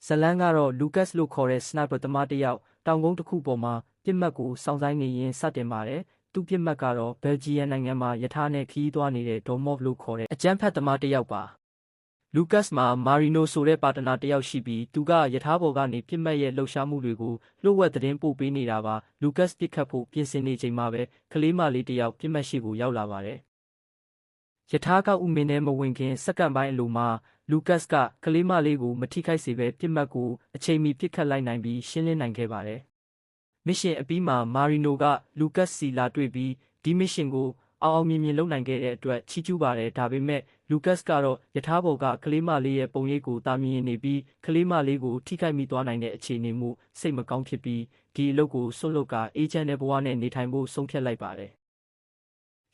ဇလန်ကတော့ Lucas လို့ခေါ်တဲ့ sniper သမားတစ်ယောက်တောင်ကုန်းတစ်ခုပေါ်မှာပြစ်မှတ်ကိုစောင့်ဆိုင်နေရင်စတင်ပါတယ်။သူ့ပြစ်မှတ်ကတော့ဘယ်လ်ဂျီယံနိုင်ငံမှာယထာနဲ့ခရီးသွားနေတဲ့ Domov လို့ခေါ်တဲ့အကြမ်းဖက်သမားတစ်ယောက်ပါ။ Lucas မှာ Marino ဆိုတဲ့ပါတနာတစ်ယောက်ရှိပြီးသူကယထာပေါ်ကနေပြစ်မှတ်ရဲ့လှုပ်ရှားမှုတွေကိုလျှို့ဝှက်သတင်းပို့ပေးနေတာပါ။ Lucas ပစ်ခတ်ဖို့ပြင်ဆင်နေချိန်မှာပဲကလေးမလေးတစ်ယောက်ပြစ်မှတ်ရှိကိုရောက်လာပါတယ်။ယထာကဥမင်းနဲ့မဝင်ခင်စက္ကန့်ပိုင်းအလိုမှာLucas ကကလေးမလေးကိုမထိခိုက်စေဘဲပြစ်မှတ်ကိုအချိန်မီပစ်ခတ်လိုက်နိုင်ပြီးရှင်းလင်းနိုင်ခဲ့ပါတယ်။မစ်ရှင်အပြီးမှာMarinoကLucasစီလာတွေ့ပြီးဒီမစ်ရှင်ကိုအောင်မြင်လုပ်နိုင်ခဲ့တဲ့အတွက်ချီးကျူးပါတယ်။ဒါပေမဲ့Lucasကတော့ယထာဘော်ကကလေးမလေးရဲ့ပုံရိပ်ကိုတာမြင်နေပြီးကလေးမလေးကိုထိခိုက်မိသွားနိုင်တဲ့အခြေအနေမှုစိတ်မကောင်းဖြစ်ပြီးဒီအလုပ်ကိုစွန့်လွတ်ကာအေဂျင့်တဲ့ဘဝနဲ့နေထိုင်ဖို့ဆုံးဖြတ်လိုက်ပါတယ်။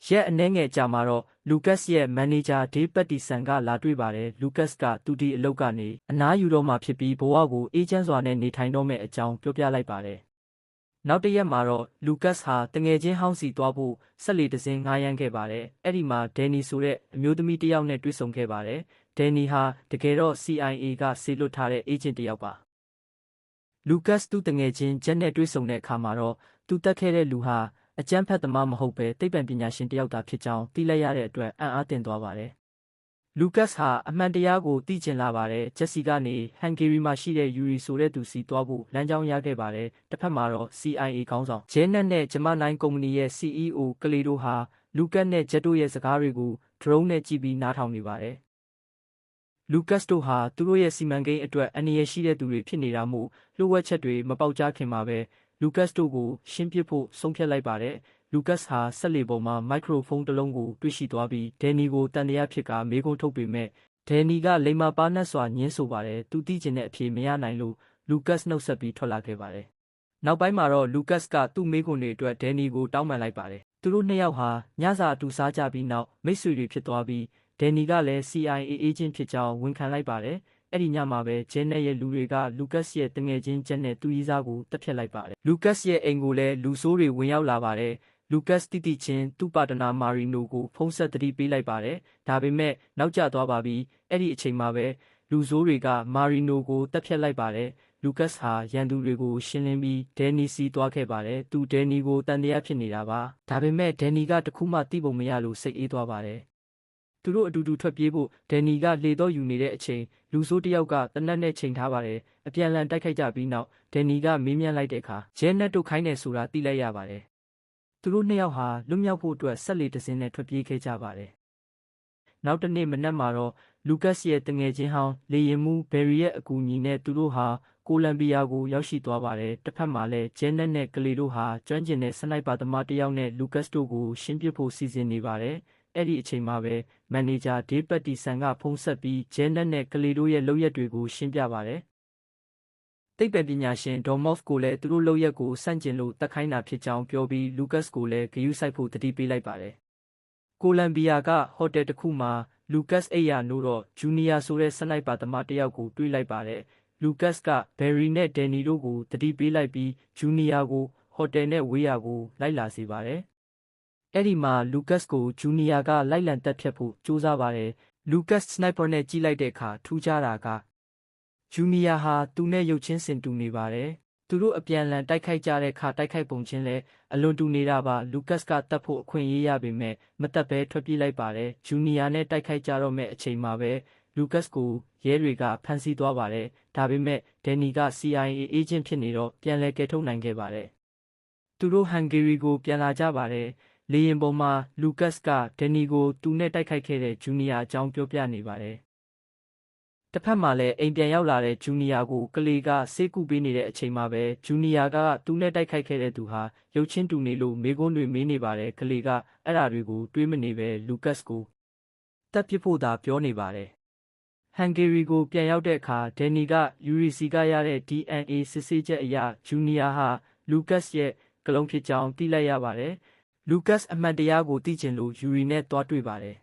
ရက်အနည်းငယ်ကြာမှာတော့Lucasရဲ့မန်နေဂျာဒေးပတ်တီဆန်ကလာတွေ့ပါတယ်။ Lucasကသူဒီအလုပ်ကနေအနားယူတော့မှဖြစ်ပြီးဘဝကိုအေဂျင့်စွာနဲ့နေထိုင်တော့မယ့်အကြောင်းပြောပြလိုက်ပါတယ်။နောက်တစ်ရက်မှာတော့Lucasဟာတငယ်ချင်းဟောင်းစီသွားဖို့ဆက်လေတစင်းငှားရမ်းခဲ့ပါတယ်။အဲ့ဒီမှာဒန်နီဆိုတဲ့အမျိုးသမီးတစ်ယောက်နဲ့တွေ့ဆုံခဲ့ပါတယ်။ဒန်နီဟာတကယ်တော့ CIA ကစေလွှတ်ထားတဲ့အေဂျင့်တစ်ယောက်ပါ။ Lucasသူ့တငယ်ချင်းဂျက်နဲ့တွေ့ဆုံတဲ့အခါမှာတော့သူတက်ခဲ့တဲ့လူဟာအကြမ်းဖက်သမားမဟုတ်ပဲသိပ္ပံပညာရှင်တစ်ယောက်သာဖြစ်ကြောင်းသိလိုက်ရတဲ့အတွက်အံ့အားသင့်သွားပါတယ်။ Lucasဟာအမှန်တရားကိုသိကျင်လာပါတယ်။ဂျက်စီကနေဟန်ဂေရီမှာရှိတဲ့ယူရီဆိုတဲ့သူစီသွားဖို့လမ်းကြောင်းရခဲ့ပါတယ်။တစ်ဖက်မှာတော့ CIA ခေါင်းဆောင်ဂျဲနက်နဲ့ဂျမနိုင်ကုမ္ပဏီရဲ့ CEO ကလေးတို့ဟာ Lucas နဲ့ဂျက်တို့ရဲ့စကားတွေကို drone နဲ့ကြည့်ပြီးနားထောင်နေပါတယ်။ Lucas တို့ဟာသူတို့ရဲ့စီမံကိန်းအတွက်အန္တရာယ်ရှိတဲ့သူတွေဖြစ်နေတာမို့လျှို့ဝှက်ချက်တွေမပေါက်ကြားခင်မှာပဲLucas တို့ကိုရှင်းပစ်ဖို့ဆုံးဖြတ်လိုက်ပါတယ်။ Lucas ဟာဆက်လေပေါ်မှာမိုက်ခရိုဖုန်းတစ်လုံးကိုတွေ့ရှိသွားပြီးဒန်နီကိုတန်တရားဖြစ်ကမေးခွန်းထုတ်ပေမဲ့ဒန်နီကလိမ္မာပါးနပ်စွာညင်းဆိုပါတယ်။သူသိကျင်တဲ့အဖြေမရနိုင်လို့Lucasနှုတ်ဆက်ပြီးထွက်လာခဲ့ပါတယ်။နောက်ပိုင်းမှာတော့Lucasကသူ့မေးခွန်းတွေအတွက်ဒန်နီကိုတောင်းပန်လိုက်ပါတယ်။သူတို့နှစ်ယောက်ဟာညစာအတူစားကြပြီးနောက်မိတ်ဆွေတွေဖြစ်သွားပြီးဒန်နီကလည်း CIA အေဂျင့်ဖြစ်ကြောင်းဝန်ခံလိုက်ပါတယ်။အဲ့ဒီညမှာပဲဂျဲနဲ့ရဲ့လူတွေကLucasရဲ့တငယ်ချင်းဂျက်နဲ့သူ့ရီးစားကိုတပ်ဖြတ်လိုက်ပါတယ်။ Lucasရဲ့အိမ်ကိုလည်းလူဆိုးတွေဝင်ရောက်လာပါတယ်။ Lucasတိတိချင်းသူ့ပါတနာMarinoကိုဖုန်းဆက်သတိပေးလိုက်ပါတယ်။ဒါပေမဲ့နောက်ကျသွားပါပြီ။အဲ့ဒီအချိန်မှာပဲလူဆိုးတွေကMarinoကိုတပ်ဖြတ်လိုက်ပါတယ်။ Lucasဟာရန်သူတွေကိုရှင်းလင်းပြီးဒန်နီစီသွားခဲ့ပါတယ်။သူဒန်နီကိုတန်တရားဖြစ်နေတာပါ။ဒါပေမဲ့ဒန်နီကတခုမှသိပုံမရလို့စိတ်အေးသွားပါတယ်။သူတို့အတူတူထွက်ပြေးဖို့ဒန်နီကလှေတော့ယူနေတဲ့အချိန်လူဆိုးတစ်ယောက်ကတနက်နဲ့ချိန်ထားပါတယ်။အပြန်လန်တိုက်ခိုက်ကြပြီးနောက်ဒန်နီကမေးမြန်းလိုက်တဲ့အခါဂျဲနက်တို့ခိုင်းတယ်ဆိုတာသိလိုက်ရပါတယ်။သူတို့နှစ်ယောက်ဟာလွတ်မြောက်ဖို့အတွက်ဆက်လေတစင်းနဲ့ထွက်ပြေးခဲ့ကြပါတယ်။နောက်တစ်နေ့မနက်မှာတော့Lucasရဲ့တငယ်ချင်းဟောင်းလေရင်မှုဘယ်ရီရဲ့အကူအညီနဲ့သူတို့ဟာကိုလံဘီယာကိုရောက်ရှိသွားပါတယ်။တစ်ဖက်မှာလည်းဂျဲနက်နဲ့ကလေးတို့ဟာကျွမ်းကျင်တဲ့စနိုက်ပါသမားတစ်ယောက်နဲ့Lucasတို့ကိုရှင်းပစ်ဖို့စီစဉ်နေပါတယ်။အဲ့ဒီအချိန်မှာပဲမန်နေဂျာဒေးပတ်တီဆန်ကဖုန်းဆက်ပြီးဂျဲနက်နဲ့ကလေးတို့ရဲ့လုပ်ရက်တွေကိုရှင်းပြပါတယ်။သိပ္ပံပညာရှင်Domovကိုလည်းသူတို့လုပ်ရက်ကိုစန့်ကျင်လို့တက်ခိုင်းတာဖြစ်ကြောင်းပြောပြီး Lucasကိုလည်းဂရုစိုက်ဖို့တတိပေးလိုက်ပါတယ်။ကိုလံဘီယာကဟိုတယ်တစ်ခုမှာLucasအိယာနိုးတော့ဂျူနီယာဆိုတဲ့စနိုက်ပါသမားတစ်ယောက်ကိုတွေ့လိုက်ပါတယ်။ Lucasကဘယ်ရီနဲ့ဒန်နီတို့ကိုတတိပေးလိုက်ပြီးဂျူနီယာကိုဟိုတယ်နဲ့ဝေးရာကိုလိုက်လာစေပါတယ်။အဲ့ဒီမှာLucasကိုဂျူနီယာကလိုက်လံတက်ဖြတ်ဖို့ကြိုးစားပါတယ်။ Lucasစနိုက်ပါနဲ့ကြည့်လိုက်တဲ့အခါထူးခြားတာကဂျူနီယာဟာသူနဲ့ရုပ်ချင်းစင်တူနေပါတယ်။သူတို့အပြန်လန်တိုက်ခိုက်ကြတဲ့အခါတိုက်ခိုက်ပုံချင်းလဲအလွန်တူနေတာပါ။ Lucasကတတ်ဖို့အခွင့်အရေးရပေမဲ့မတတ်ဘဲထွက်ပြေးလိုက်ပါတယ်။ဂျူနီယာနဲ့တိုက်ခိုက်ကြတော့မဲ့အချိန်မှာပဲLucasကိုရဲတွေကဖမ်းဆီးသွားပါတယ်။ဒါပေမဲ့ဒန်နီက CIA အေဂျင့်ဖြစ်နေတော့ပြန်လည်ကယ်ထုတ်နိုင်ခဲ့ပါတယ်။သူတို့ဟန်ဂေရီကိုပြန်လာကြပါတယ်။လေယာဉ်ပေါ်မှာLucasကဒန်နီကိုသူနဲ့တိုက်ခိုက်ခဲ့တဲ့ဂျူနီယာအကြောင်းပြောပြနေပါတယ်။တစ်ဖက်မှာလည်းအိမ်ပြန်ရောက်လာတဲ့ဂျူနီယာကိုကလေးကဆေးကုပေးနေတဲ့အချိန်မှာပဲဂျူနီယာကသူနဲ့တိုက်ခိုက်ခဲ့တဲ့သူဟာရုပ်ချင်းတူနေလို့မေးခွန်းတွေမေးနေပါတယ်။ကလေးကအဲ့ဒါတွေကိုတွေးမနေပဲLucasကိုတပ်ပစ်ဖို့သာပြောနေပါတယ်။ဟန်ဂေရီကိုပြန်ရောက်တဲ့အခါဒန်နီကယူရီစီကရတဲ့ DNA စစ်ဆေးချက်အရဂျူနီယာဟာLucasရဲ့ကလုံးဖြစ်ကြောင်းသိလိုက်ရပါတယ်။ Lucasအမှန်တရားကိုသိချင်လို့ယူရီနဲ့တွားတွေ့ပါတယ်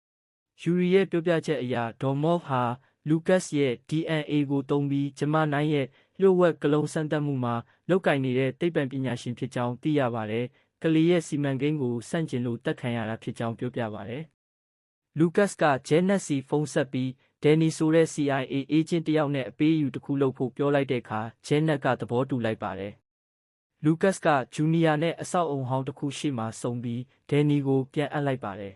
။ယူရီရဲ့ပြောပြချက်အရDomovဟာLucasရဲ့ DNA ကိုသုံးပြီးဂျမနိုင်ရဲ့လျှို့ဝှက်ကလုံးစမ်းသပ်မှုမှာလောက်ကင်နေတဲ့သိပ္ပံပညာရှင်ဖြစ်ကြောင်းသိရပါတယ်။ကလေးရဲ့စီမံကိန်းကိုစန့်ကျင်လို့တက်ခံရတာဖြစ်ကြောင်းပြောပြပါတယ်။ Lucasကဂျဲနက်စီဖုန်းဆက်ပြီး ဒန်နီဆိုတဲ့ CIA အေဂျင့်တယောက်နဲ့အပေးအယူတစ်ခုလုပ်ဖို့ပြောလိုက်တဲ့အခါဂျန်နက်ကသဘောတူလိုက်ပါတယ်။လူကတ်ကဂျူနီယာနဲ့အဆောက်အုံဟောင်းတစ်ခုရှေ့မှာစုံပြီးဒန်နီကိုပြန်အပ်လိုက်ပါတယ်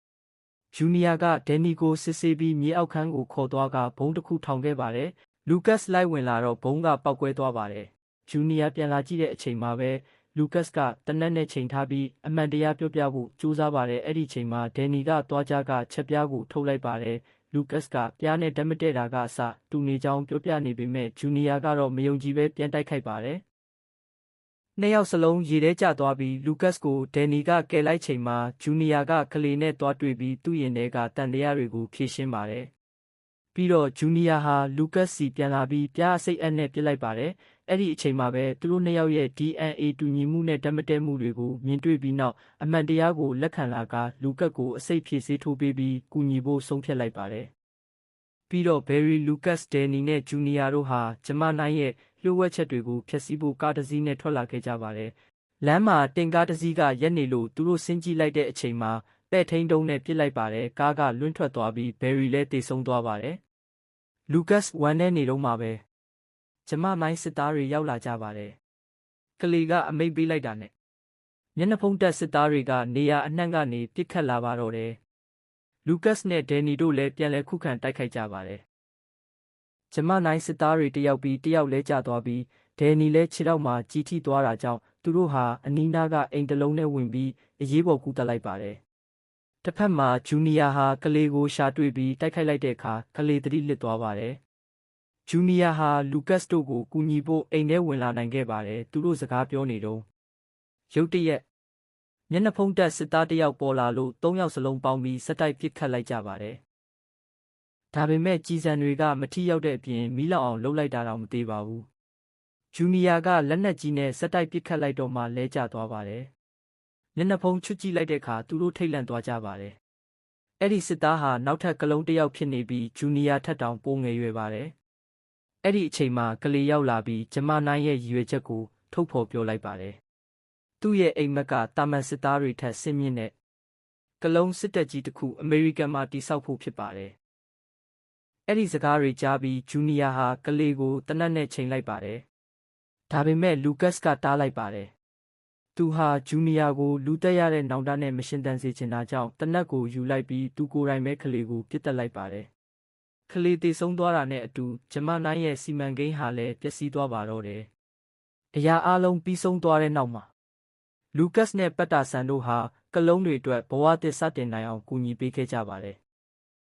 ။ဂျူနီယာကဒန်နီကိုစစ်ဆေးပြီးမြေအောက်ခန်းကိုခေါ်သွားကဘုံတစ်ခုထောင်ခဲ့ပါတယ်။လူကတ်လိုက်ဝင်လာတော့ဘုံကပောက်ကွဲသွားပါတယ်။ဂျူနီယာပြန်လာကြည့်တဲ့အချိန်မှာပဲလူကတ်ကတနက်နဲ့ချိန်ထားပြီးအမှန်တရားပြောပြဖို့ကြိုးစားပါတယ်။အဲ့ဒီချိန်မှာဒန်နီကသွားကြကချက်ပြားကိုထုတ်လိုက်ပါတယ်။လူကတ်ကပြားနဲ့ဓာတ်မတည့်တာကအစတူနေကြောင်းပြောပြနေပေမဲ့ဂျူနီယာကတော့မယုံကြည်ပဲပြန်တိုက်ခိုက်ပါတယ်။နှစ်ယောက်စလုံးရေထဲကျသွားပြီးလူကတ်ကိုဒန်နီကကယ်လိုက်ချိန်မှာဂျူနီယာကကလေးနဲ့တွားတွေ့ပြီးသူ့ရင်ထဲကတန်တရားတွေကိုဖြေရှင်းပါတယ်။ပြီးတော့ဂျူနီယာဟာလူကတ်စီပြန်လာပြီးပြားအစိတ်အနဲ့ပြစ်လိုက်ပါတယ်။အဲ့ဒီအချိန်မှာပဲသူတို့နှစ်ယောက်ရဲ့ DNA တူညီမှုနဲ့ဓာတ်မတည့်မှုတွေကိုမြင်တွေ့ပြီးနောက်အမှန်တရားကိုလက်ခံလာကလူကတ်ကိုအစိတ်ဖြည့်ဆေးထိုးပေးပြီးကူညီဖို့ဆုံးဖြတ်လိုက်ပါတယ်။ပြီးတော့ဘယ်ရီလူကတ်ဒန်နီနဲ့ဂျူနီယာတို့ဟာကျမနိုင်ရဲ့လျှို့ဝှက်ချက်တွေကိုဖျက်ဆီးဖို့ကားတစ်စီးနဲ့ထွက်လာခဲ့ကြပါတယ်။လမ်းမှာတင်ကားတစ်စီးကရက်နေလို့သူတို့ဆင်းကြည့်လိုက်တဲ့အချိန်မှာပဲ့ထိန်တုံးနဲ့ပစ်လိုက်ပါတယ်။ကားကလွင့်ထွက်သွားပြီးဘယ်ရီလည်းတေဆုံးသွားပါတယ်။လူကတ်ဝမ်းထဲနေတော့မှာပဲကျမမိုင်းစစ်သားတွေရောက်လာကြပါတယ်။ကလေးကအမိန့်ပေးလိုက်တာနဲ့မျက်နှာဖုံးတက်စစ်သားတွေကနေရာအနှံ့ကနေပစ်ခတ်လာပါတော့တယ်။လူကတ်နဲ့ဒန်နီတို့လည်းပြန်လည်ခုခံတိုက်ခိုက်ကြပါတယ်။ကျမနိုင်စစ်သားတွေတယောက်ပြီးတယောက်လဲကျသွားပြီးဒန်နီလည်းခြေထောက်မှာကြီးထိသွားတာကြောင့်သူတို့ဟာအနီးနားကအိမ်တစ်လုံးနဲ့ဝင်ပြီးအရေးပေါ်ကူတက်လိုက်ပါတယ်။တစ်ဖက်မှာဂျူနီယာဟာကလေးကိုရှာတွေ့ပြီးတိုက်ခိုက်လိုက်တဲ့အခါကလေးသတိလစ်သွားပါတယ်။ဂျူနီယာဟာလူကတ်တို့ကိုကူညီဖို့အိမ်ထဲဝင်လာနိုင်ခဲ့ပါတယ်။သူတို့စကားပြောနေတော့ရုတ်တရက်မျက်နှာဖုံးတက်စစ်သားတယောက်ပေါ်လာလို့၃ယောက်စလုံးပေါင်းပြီးစက်တိုက်ပစ်ခတ်လိုက်ကြပါတယ်။ဒါပေမဲ့ကြီးစံတွေကမထိရောက်တဲ့အပြင်မီးလောင်အောင်လှုပ်လိုက်တာတော့မသေးပါဘူး။ဂျူနီယာကလက်နက်ကြီးနဲ့စက်တိုက်ပစ်ခတ်လိုက်တော့မှလဲကျသွားပါတယ်။မျက်နှာဖုံးချွတ်ကြည့်လိုက်တဲ့အခါသူတို့ထိတ်လန့်သွားကြပါတယ်။အဲ့ဒီစစ်သားဟာနောက်ထပ်ကလုံးတစ်ယောက်ဖြစ်နေပြီးဂျူနီယာထက်တောင်ပိုငယ်ရွယ်ပါတယ်။အဲ့ဒီအချိန်မှာကလေးရောက်လာပြီးကျမနိုင်ရဲ့ရည်ရွယ်ချက်ကိုထုတ်ဖော်ပြောလိုက်ပါတယ်။သူ့ရဲ့အိမ်မက်ကတာမန်စစ်သားတွေထက်ဆင့်မြင့်တဲ့ကလုံးစစ်တပ်ကြီးတစ်ခုအမေရိကန်မှာတိစောက်ဖို့ဖြစ်ပါတယ်။အဲ့ဒီစကားတွေကြားပြီးဂျူနီယာဟာကလေးကိုတနက်နဲ့ချိန်လိုက်ပါတယ်။ဒါပေမဲ့လူကတ်ကတားလိုက်ပါတယ်။သူဟာဂျူနီယာကိုလူတက်ရတဲ့နောင်တနဲ့မရှင်းတန်စေချင်တာကြောင့်တနက်ကိုယူလိုက်ပြီးသူကိုယ်တိုင်ပဲကလေးကိုပြစ်တက်လိုက်ပါတယ်။ကလေးသေဆုံးသွားတာနဲ့အတူကျမနိုင်ရဲ့စီမံကိန်းဟာလည်းပျက်စီးသွားပါတော့တယ်။အရာအလုံးပြီးဆုံးသွားတဲ့နောက်မှာလူကတ်နဲ့ပတ်တာဆန်တို့ဟာကလုံးတွေအတွက်ဘဝသစ်စတင်နိုင်အောင်ကူညီပေးခဲ့ကြပါတယ်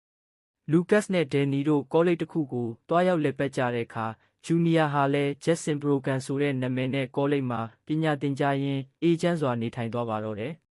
။လူကတ်နဲ့ဒန်နီတို့ကောလိပ်တစ်ခုကိုတွားရောက်လက်ပတ်ကြတဲ့အခါဂျူနီယာဟာလည်းဂျက်ဆင်ဘရိုကန်ဆိုတဲ့နာမည်နဲ့ကောလိပ်မှာပညာသင်ကြားရင်းအေဂျင့်စွာနေထိုင်သွားပါတော့တယ်။